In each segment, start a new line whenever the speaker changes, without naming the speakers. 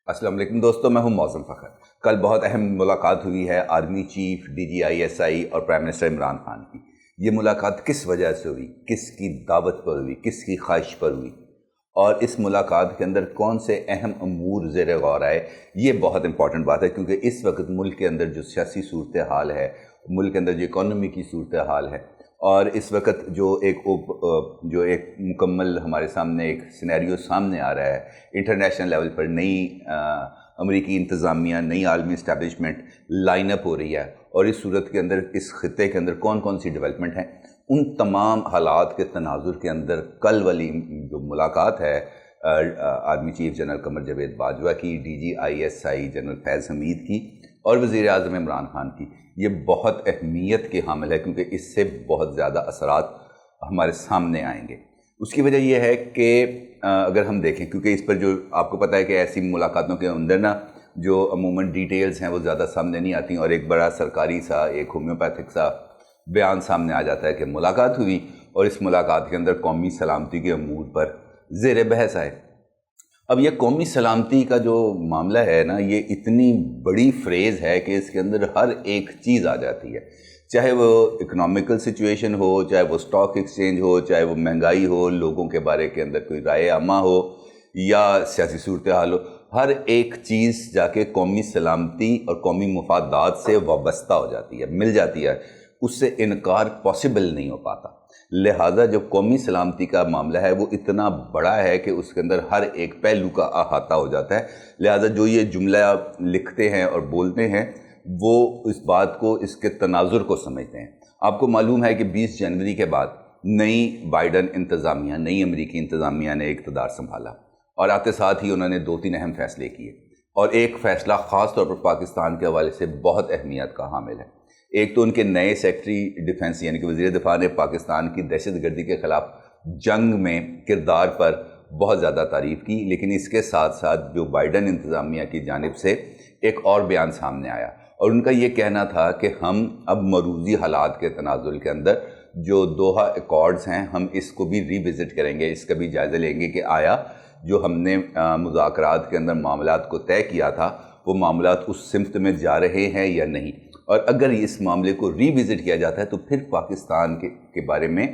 السلام علیکم دوستو، میں ہوں موزم فخر۔ کل بہت اہم ملاقات ہوئی ہے آرمی چیف DGISI اور پرائم منسٹر عمران خان کی۔ یہ ملاقات کس وجہ سے ہوئی، کس کی دعوت پر ہوئی، کس کی خواہش پر ہوئی، اور اس ملاقات کے اندر کون سے اہم امور زیر غور آئے، یہ بہت امپورٹنٹ بات ہے، کیونکہ اس وقت ملک کے اندر جو سیاسی صورتحال ہے، ملک کے اندر جو اکانومی کی صورتحال ہے، اور اس وقت جو ایک مکمل ہمارے سامنے ایک سینیریو سامنے آ رہا ہے انٹرنیشنل لیول پر، نئی امریکی انتظامیہ، نئی عالمی اسٹیبلشمنٹ لائن اپ ہو رہی ہے، اور اس صورت کے اندر اس خطے کے اندر کون کون سی ڈیولپمنٹ ہیں، ان تمام حالات کے تناظر کے اندر کل والی جو ملاقات ہے army chief general Qamar Javed Bajwa کی، DGISI جنرل فیض حمید کی، اور وزیر اعظم عمران خان کی، یہ بہت اہمیت کے حامل ہے، کیونکہ اس سے بہت زیادہ اثرات ہمارے سامنے آئیں گے۔ اس کی وجہ یہ ہے کہ اگر ہم دیکھیں، کیونکہ اس پر جو آپ کو پتہ ہے کہ ایسی ملاقاتوں کے اندر جو عموماً ڈیٹیلز ہیں وہ زیادہ سامنے نہیں آتی، اور ایک بڑا سرکاری سا ایک ہومیوپیتھک سا بیان سامنے آ جاتا ہے کہ ملاقات ہوئی، اور اس ملاقات کے اندر قومی سلامتی کے امور پر زیر بحث آئے۔ اب یہ قومی سلامتی کا جو معاملہ ہے نا، یہ اتنی بڑی فریز ہے کہ اس کے اندر ہر ایک چیز آ جاتی ہے، چاہے وہ اکنامیکل سچویشن ہو، چاہے وہ سٹاک ایکسچینج ہو، چاہے وہ مہنگائی ہو، لوگوں کے بارے کے اندر کوئی رائے عامہ ہو، یا سیاسی صورتحال ہو، ہر ایک چیز جا کے قومی سلامتی اور قومی مفادات سے وابستہ ہو جاتی ہے، مل جاتی ہے، اس سے انکار پاسبل نہیں ہو پاتا۔ لہٰذا جب قومی سلامتی کا معاملہ ہے وہ اتنا بڑا ہے کہ اس کے اندر ہر ایک پہلو کا احاطہ ہو جاتا ہے، لہٰذا جو یہ جملہ لکھتے ہیں اور بولتے ہیں وہ اس بات کو، اس کے تناظر کو سمجھتے ہیں۔ آپ کو معلوم ہے کہ 20 جنوری کے بعد نئی بائیڈن انتظامیہ، نئی امریکی انتظامیہ نے اقتدار سنبھالا، اور آتے ساتھ ہی انہوں نے 2-3 اہم فیصلے کیے، اور ایک فیصلہ خاص طور پر پاکستان کے حوالے سے بہت اہمیت کا حامل ہے۔ ایک تو ان کے نئے سیکرٹری ڈیفنس یعنی کہ وزیر دفاع نے پاکستان کی دہشت گردی کے خلاف جنگ میں کردار پر بہت زیادہ تعریف کی، لیکن اس کے ساتھ ساتھ جو بائیڈن انتظامیہ کی جانب سے ایک اور بیان سامنے آیا، اور ان کا یہ کہنا تھا کہ ہم اب مروزی حالات کے تناظر کے اندر جو دوحہ ایکارڈز ہیں، ہم اس کو بھی ری وزٹ کریں گے، اس کا بھی جائزہ لیں گے کہ آیا جو ہم نے مذاکرات کے اندر معاملات کو طے کیا تھا وہ معاملات اس سمت میں جا رہے ہیں یا نہیں، اور اگر اس معاملے کو ری وزٹ کیا جاتا ہے تو پھر پاکستان کے بارے میں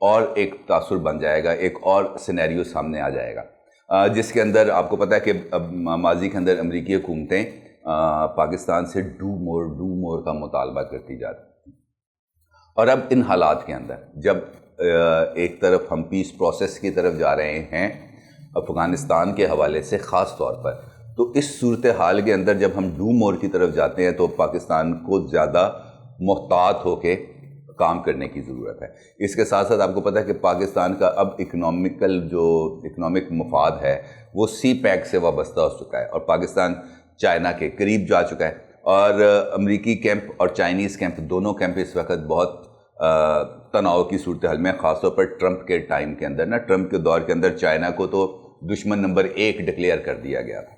اور ایک تاثر بن جائے گا، ایک اور سینیریو سامنے آ جائے گا، جس کے اندر آپ کو پتہ ہے کہ اب ماضی کے اندر امریکی حکومتیں پاکستان سے ڈو مور کا مطالبہ کرتی جاتی ہیں، اور اب ان حالات کے اندر جب ایک طرف ہم پیس پروسیس کی طرف جا رہے ہیں افغانستان کے حوالے سے خاص طور پر، تو اس صورتحال کے اندر جب ہم ڈو مور کی طرف جاتے ہیں تو پاکستان کو زیادہ محتاط ہو کے کام کرنے کی ضرورت ہے۔ اس کے ساتھ ساتھ آپ کو پتہ ہے کہ پاکستان کا اب اکنامک مفاد ہے وہ سی پیک سے وابستہ ہو چکا ہے، اور پاکستان چائنا کے قریب جا چکا ہے، اور امریکی کیمپ اور چائنیز کیمپ دونوں کیمپ اس وقت بہت تناؤ کی صورتحال میں، خاص طور پر ٹرمپ کے ٹائم کے اندر ٹرمپ کے دور کے اندر چائنا کو تو دشمن نمبر 1 ڈکلیئر کر دیا گیا تھا۔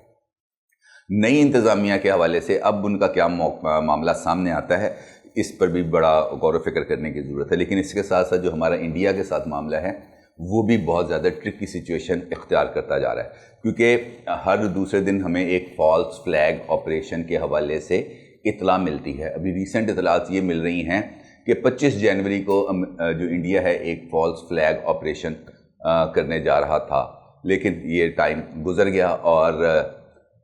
نئی انتظامیہ کے حوالے سے اب ان کا کیا معاملہ سامنے آتا ہے، اس پر بھی بڑا غور و فکر کرنے کی ضرورت ہے، لیکن اس کے ساتھ ساتھ جو ہمارا انڈیا کے ساتھ معاملہ ہے وہ بھی بہت زیادہ ٹرکی سچویشن اختیار کرتا جا رہا ہے، کیونکہ ہر دوسرے دن ہمیں ایک فالس فلیگ آپریشن کے حوالے سے اطلاع ملتی ہے۔ ابھی ریسنٹ اطلاعات یہ مل رہی ہیں کہ 25 جنوری کو جو انڈیا ہے ایک فالس فلیگ آپریشن کرنے جا رہا تھا، لیکن یہ ٹائم گزر گیا اور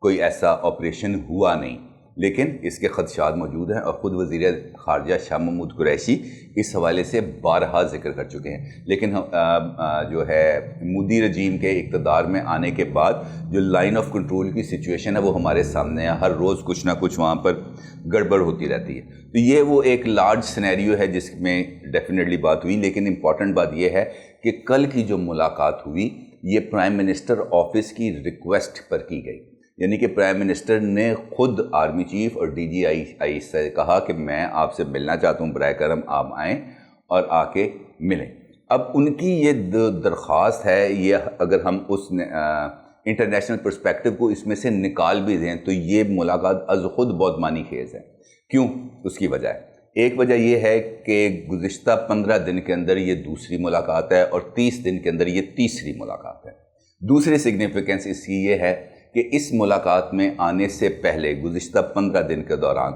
کوئی ایسا آپریشن ہوا نہیں، لیکن اس کے خدشات موجود ہیں، اور خود وزیر خارجہ شاہ محمود قریشی اس حوالے سے بارہا ذکر کر چکے ہیں، لیکن جو ہے مودی رجیم کے اقتدار میں آنے کے بعد جو لائن آف کنٹرول کی سچویشن ہے وہ ہمارے سامنے ہے، ہر روز کچھ نہ کچھ وہاں پر گڑبڑ ہوتی رہتی ہے، تو یہ وہ ایک لارج سینیریو ہے جس میں ڈیفینیٹلی بات ہوئی، لیکن امپورٹنٹ بات یہ ہے کہ کل کی جو ملاقات ہوئی یہ پرائم منسٹر آفس کی ریکویسٹ پر کی گئی، یعنی کہ پرائم منسٹر نے خود آرمی چیف اور DGISI سے کہا کہ میں آپ سے ملنا چاہتا ہوں، براہ کرم آپ آئیں اور آ کے ملیں۔ اب ان کی یہ درخواست ہے، یہ اگر ہم اس انٹرنیشنل پرسپیکٹو کو اس میں سے نکال بھی دیں تو یہ ملاقات از خود بہت معنی خیز ہے۔ کیوں؟ اس کی وجہ ہے، ایک وجہ یہ ہے کہ گزشتہ 15 دن کے اندر یہ دوسری ملاقات ہے، اور 30 دن کے اندر یہ تیسری ملاقات ہے۔ دوسری سگنیفیکنس اس کی یہ ہے کہ اس ملاقات میں آنے سے پہلے گزشتہ 15 دن کے دوران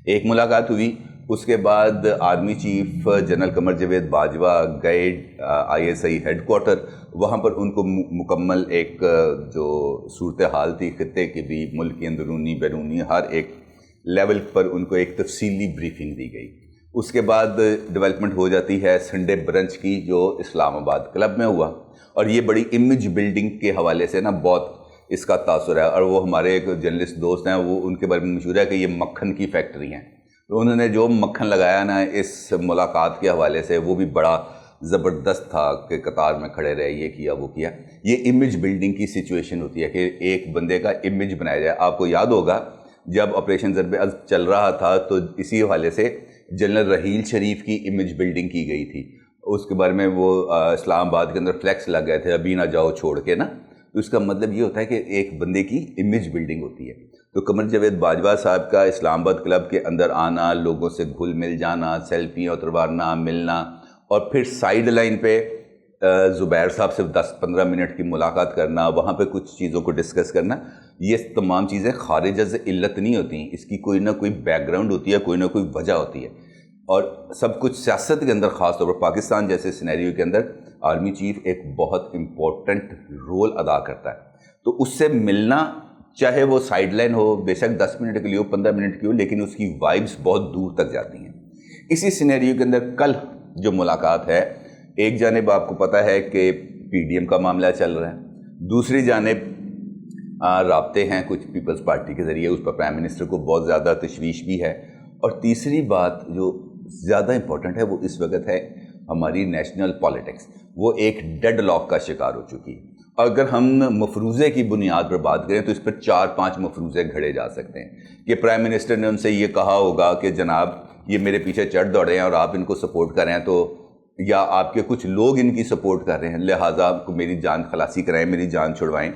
ایک ملاقات ہوئی، اس کے بعد army chief general Qamar Javed Bajwa گئے ISI ہیڈ کوارٹر، وہاں پر ان کو مکمل ایک جو صورتحال تھی خطے کی بھی، ملک کی اندرونی بیرونی ہر ایک لیول پر ان کو ایک تفصیلی بریفنگ دی گئی۔ اس کے بعد ڈیولپمنٹ ہو جاتی ہے سنڈے برنچ کی، جو اسلام آباد کلب میں ہوا، اور یہ بڑی امیج بلڈنگ کے حوالے سے نا بہت اس کا تاثر ہے، اور وہ ہمارے ایک جرنلسٹ دوست ہیں، وہ ان کے بارے میں مشہور ہے کہ یہ مکھن کی فیکٹری ہیں، تو انہوں نے جو مکھن لگایا نا اس ملاقات کے حوالے سے وہ بھی بڑا زبردست تھا کہ قطار میں کھڑے رہے، یہ کیا وہ کیا۔ یہ امیج بلڈنگ کی سچویشن ہوتی ہے کہ ایک بندے کا امیج بنایا جائے۔ آپ کو یاد ہوگا جب آپریشن ضرب عضب چل رہا تھا تو اسی حوالے سے جنرل رحیل شریف کی امیج بلڈنگ کی گئی تھی، اس کے بارے میں وہ اسلام آباد کے اندر فلیکس لگ گئے تھے، ابھی نہ جاؤ چھوڑ کے نا، تو اس کا مطلب یہ ہوتا ہے کہ ایک بندے کی امیج بلڈنگ ہوتی ہے۔ تو قمر جاوید باجوہ صاحب کا اسلام آباد کلب کے اندر آنا، لوگوں سے گھل مل جانا، سیلفیاں اتروارنا، ملنا، اور پھر سائیڈ لائن پہ زبیر صاحب سے 10-15 منٹ کی ملاقات کرنا، وہاں پہ کچھ چیزوں کو ڈسکس کرنا، یہ تمام چیزیں خارج از علت نہیں ہوتی، اس کی کوئی نہ کوئی بیک گراؤنڈ ہوتی ہے، کوئی نہ کوئی وجہ ہوتی ہے، اور سب کچھ سیاست کے اندر، خاص طور پر پاکستان جیسے سینیریو کے اندر آرمی چیف ایک بہت امپورٹنٹ رول ادا کرتا ہے۔ تو اس سے ملنا، چاہے وہ سائیڈ لائن ہو، بے شک 10 منٹ کے لیے ہو، 15 منٹ کی ہو، لیکن اس کی وائبس بہت دور تک جاتی ہیں۔ اسی سینیریو کے اندر کل جو ملاقات ہے، ایک جانب آپ کو پتہ ہے کہ PDM کا معاملہ چل رہا ہے، دوسری جانب رابطے ہیں کچھ پیپلز پارٹی کے ذریعے، اس پر پرائم منسٹر کو بہت زیادہ تشویش بھی ہے، اور تیسری بات جو زیادہ امپورٹنٹ ہے وہ اس وقت ہے ہماری نیشنل پالیٹکس، وہ ایک ڈیڈ لاک کا شکار ہو چکی ہے۔ اگر ہم مفروضے کی بنیاد پر بات کریں تو اس پر 4-5 مفروضے گھڑے جا سکتے ہیں کہ پرائم منسٹر نے ان سے یہ کہا ہوگا کہ جناب یہ میرے پیچھے چڑھ دوڑے ہیں اور آپ ان کو سپورٹ کر رہے ہیں، تو یا آپ کے کچھ لوگ ان کی سپورٹ کر رہے ہیں، لہٰذا آپ کو میری جان خلاصی کرائیں، میری جان چھڑوائیں۔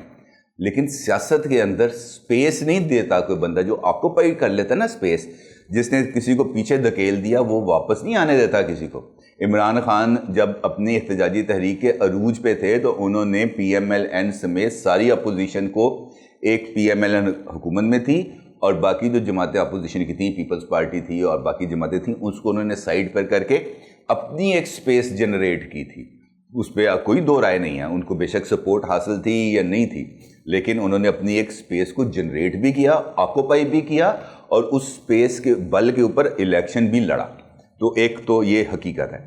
لیکن سیاست کے اندر سپیس نہیں دیتا کوئی بندہ، جو آکوپائی کر لیتا ہے نا سپیس، جس نے کسی کو پیچھے دھکیل دیا وہ واپس نہیں آنے دیتا کسی کو۔ عمران خان جب اپنی احتجاجی تحریک کے عروج پہ تھے تو انہوں نے PMLN سمیت ساری اپوزیشن کو، ایک PMLN حکومت میں تھی اور باقی جو جماعتیں اپوزیشن کی تھیں، پیپلز پارٹی تھی اور باقی جماعتیں تھیں، اس کو انہوں نے سائیڈ پر کر کے اپنی ایک سپیس جنریٹ کی تھی۔ اس پہ کوئی دو رائے نہیں ہے، ان کو بے شک سپورٹ حاصل تھی یا نہیں تھی، لیکن انہوں نے اپنی ایک سپیس کو جنریٹ بھی کیا، آکوپائی بھی کیا، اور اس سپیس کے بل کے اوپر الیکشن بھی لڑا۔ تو ایک تو یہ حقیقت ہے۔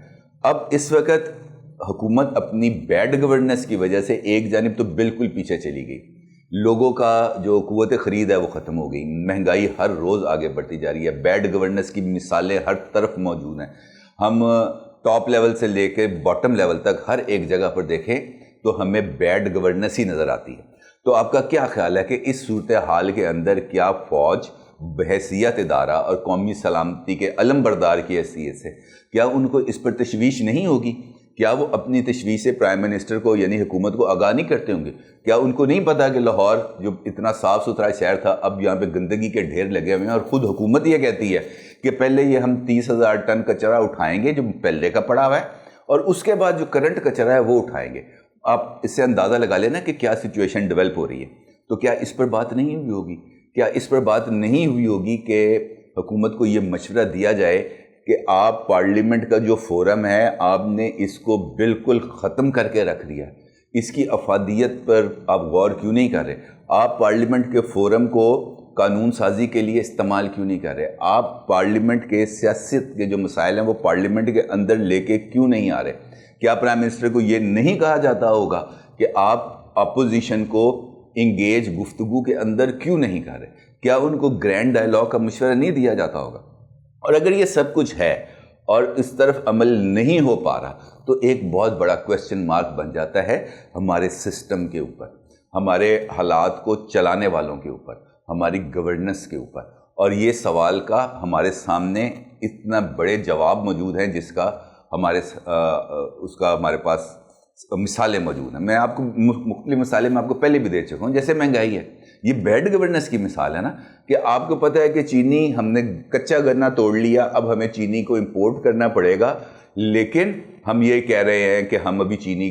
اب اس وقت حکومت اپنی بیڈ گورننس کی وجہ سے ایک جانب تو بالکل پیچھے چلی گئی، لوگوں کا جو قوت خرید ہے وہ ختم ہو گئی، مہنگائی ہر روز آگے بڑھتی جا رہی ہے، بیڈ گورننس کی مثالیں ہر طرف موجود ہیں۔ ہم ٹاپ لیول سے لے کے باٹم لیول تک ہر ایک جگہ پر دیکھیں تو ہمیں بیڈ گورننس ہی نظر آتی ہے۔ تو آپ کا کیا خیال ہے کہ اس صورتحال کے اندر کیا فوج بحیثیت ادارہ اور قومی سلامتی کے علم بردار کی حیثیت سے کیا ان کو اس پر تشویش نہیں ہوگی؟ کیا وہ اپنی تشویش سے پرائم منسٹر کو یعنی حکومت کو آگاہ نہیں کرتے ہوں گے؟ کیا ان کو نہیں پتا کہ لاہور جو اتنا صاف ستھرا شہر تھا اب یہاں پہ گندگی کے ڈھیر لگے ہوئے ہیں، اور خود حکومت یہ کہتی ہے کہ پہلے یہ ہم 30,000 ٹن کچرا اٹھائیں گے جو پہلے کا پڑا ہوا ہے، اور اس کے بعد جو کرنٹ کچرا ہے وہ اٹھائیں گے۔ آپ اس سے اندازہ لگا لینا کہ کیا سچویشن ڈیولپ ہو رہی ہے۔ تو کیا اس پر بات نہیں ہوئی ہوگی؟ کیا اس پر بات نہیں ہوئی ہوگی کہ حکومت کو یہ مشورہ دیا جائے کہ آپ پارلیمنٹ کا جو فورم ہے آپ نے اس کو بالکل ختم کر کے رکھ دیا، اس کی افادیت پر آپ غور کیوں نہیں کر رہے؟ آپ پارلیمنٹ کے فورم کو قانون سازی کے لیے استعمال کیوں نہیں کر رہے؟ آپ پارلیمنٹ کے سیاست کے جو مسائل ہیں وہ پارلیمنٹ کے اندر لے کے کیوں نہیں آ رہے؟ کیا پرائم منسٹر کو یہ نہیں کہا جاتا ہوگا کہ آپ اپوزیشن کو انگیج گفتگو کے اندر کیوں نہیں کر رہے؟ کیا ان کو گرینڈ ڈائیلاگ کا مشورہ نہیں دیا جاتا ہوگا؟ اور اگر یہ سب کچھ ہے اور اس طرف عمل نہیں ہو پا رہا تو ایک بہت بڑا کویسچن مارک بن جاتا ہے ہمارے سسٹم کے اوپر، ہمارے حالات کو چلانے والوں کے اوپر، ہماری گورننس کے اوپر، اور یہ سوال کا ہمارے سامنے اتنا بڑے جواب موجود ہیں جس کا ہمارے پاس مثالیں موجود ہیں۔ میں آپ کو مختلف مثالیں میں آپ کو پہلے بھی دے چکا ہوں، جیسے مہنگائی ہے، یہ بیڈ گورننس کی مثال ہے نا، کہ آپ کو پتہ ہے کہ چینی ہم نے کچا گنا توڑ لیا، اب ہمیں چینی کو امپورٹ کرنا پڑے گا، لیکن ہم یہ کہہ رہے ہیں کہ ہم ابھی چینی